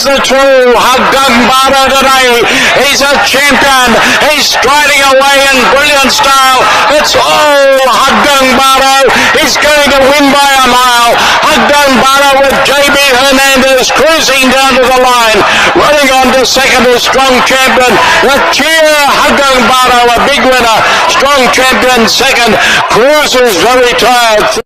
the true Hagambara today. He's a champion. He's striding away in brilliant style. It's all Hagambara. He's going to win by a mile. Hagambara with JB Hernandez cruising down to the line. Running on to second is Strong Champion. The cheer Hagambara, a big winner. Strong Champion second. Cruises very tired.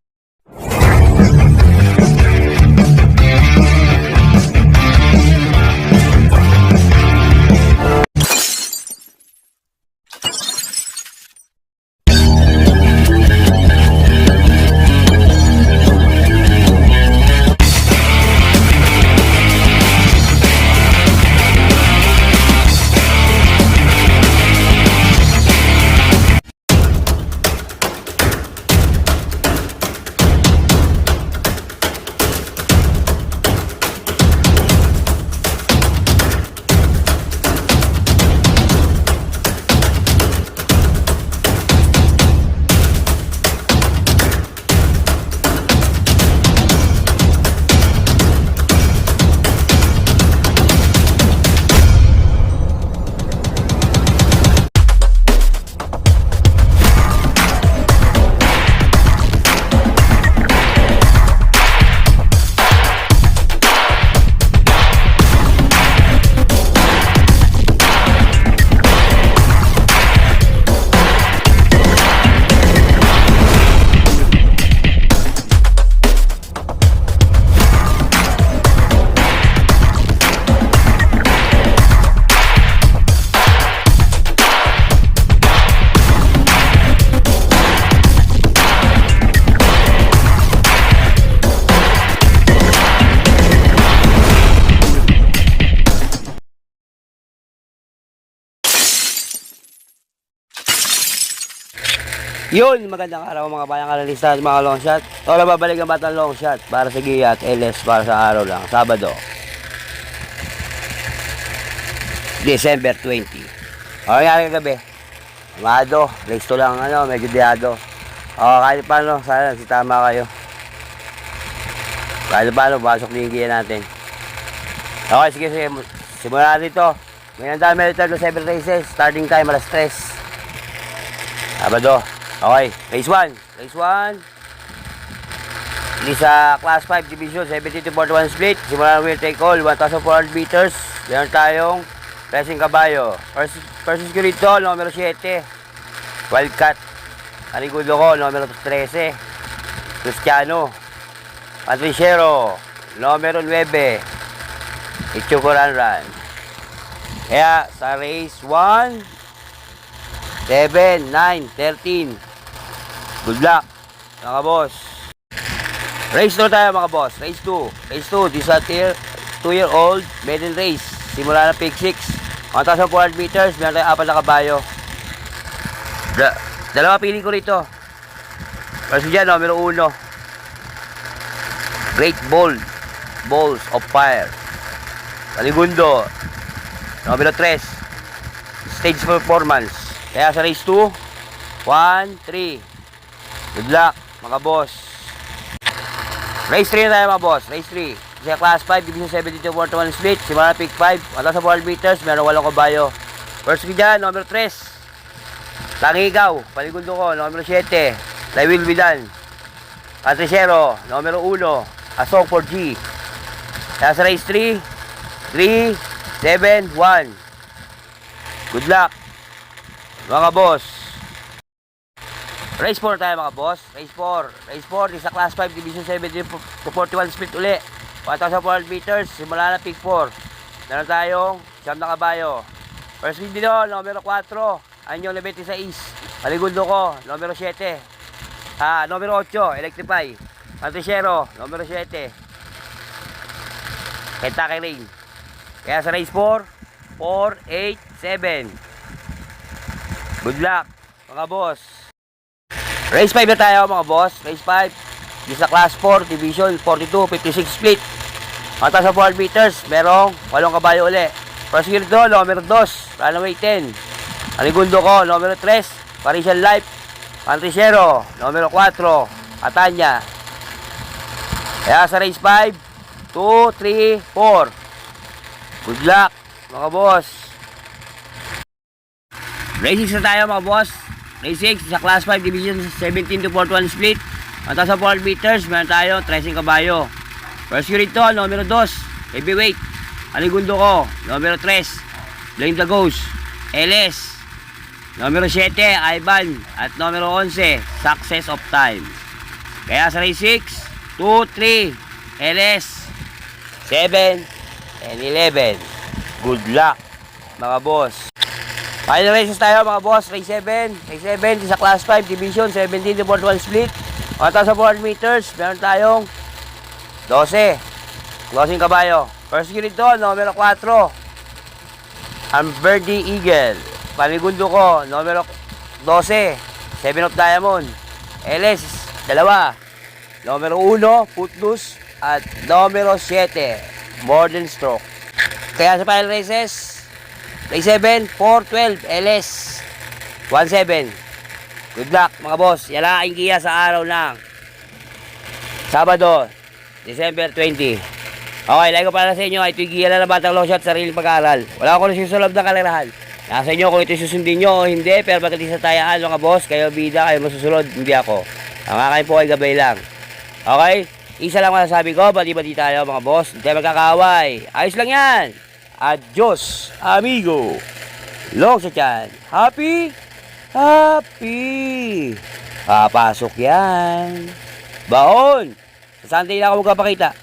Yun, magandang araw mga bayang analista at mga long shot. Tola babalik ang batang long shot para sa Gia at LS para sa araw lang, Sabado, December 20. Okay nga kagabi, amado, race to lang, medyo diado. Kahit paano, sana tama kayo. Kahit paano, pasok din yung Gia natin. Okay, sige, simula natin ito. May nandang military 7 races, starting time alas 3. Sabado. Okay, race 1. Hindi sa Class 5 Division, 70-41 split. Simulan will take all, 1,400 meters. Meron tayong pressing kabayo. First securito, numero 7. Wildcat. Anigudo ko, numero 13. Cristiano. Patriciero, numero 9. Ichukuranran. Kaya sa race 1, 7, 9, 13. Good luck, mga boss. Race 2 tayo, mga boss. Race 2. This is a 2-year-old maiden race. Simula ng pick 6. 1,400 meters. Meron tayong 4 na kabayo. Dalawa pili ko rito. First dyan, numero 1. Great Balls of Fire. Kaligundo. Numero 3. Stage performance. Kaya sa race 2, 1, 3. Good luck, mga boss. Race 3 na tayo, mga boss. Race 3. Sa Class 5, Division 72-41 split. Simula pick 5, 1,400 meters. Meron 8 kabayo. First ko dyan, numero 3. Tangigaw, paligundo ko, numero 7. Lywil Vidan. Patriciero, numero 1. Asong 4G. Kaya sa race 3, 3, 7, 1. Good luck, mga boss. Race 4 tayo, mga boss. Race 4 is sa Class 5 Division 70-41 split uli. 1,400 meters. Simula na pick 4. Meron tayong 9 na kabayo. First lead dito, numero 4. Anyong 96. Paligundo ko, numero 7. Numero 8, Electrify. Patriciero, numero 7. Kentucky Rain. Kaya sa race 4, 4, 8, 7. Good luck, mga boss. Race 5 na tayo, mga boss. Race 5. Sa Class 4, Division 42-56 split. 1,400 meters. Merong 8 kabayo uli. First gear do, numero 2. Runaway 10. Aligundo ko, numero 3. Parisian Life. Patriciero, numero 4. Atanya. Kaya sa race 5, 2, 3, 4. Good luck, mga boss. Race 6 na tayo, mga boss. Race 6 sa Class 5 Division 17 to 41 split. 1,400 meters, meron tayo 13 kabayo. First unit to, numero 2, heavyweight. Aligundo ko, numero 3, Blame the Ghost, LS. Numero 7, Ivan. At numero 11, Success of Time. Kaya sa race 6, 2, 3, LS, 7, and 11. Good luck, mga boss. Final races tayo, mga boss. Race 7. Race 7 sa Class 5 Division 17 to 41 split. 1,400 meters. Meron tayong 12. 12 kabayo. First unit doon, numero 4. Amberdy Eagle. Panigundo ko, numero 12. 7 of Diamond. LS, 2. Numero 1, Footloose. At numero 7, Modern Stroke. Kaya sa final races, Race 7, 412, LS, 17. Good luck, mga boss. Yalaing giya sa araw ng Sabado, December 20. Okay, like ko para sa inyo. Ito yung giya na Batang Longshot, sariling pag-aaral. Wala akong nasusulog ng kalirahan. Nasa inyo kung ito susundin nyo o hindi, pero pagdating sa tayaan, mga boss, kayo bida, kayo masusunod, hindi ako. Ang kakain po ay gabay lang. Okay? Isa lang masasabi ko, bati-bati tayo, mga boss. Hindi tayo magkakaway. Ayos lang yan. Adios, amigo. Long sa tiyan. Happy? Happy. Papasok yan. Baon. Sa Sunday na ako magpapakita.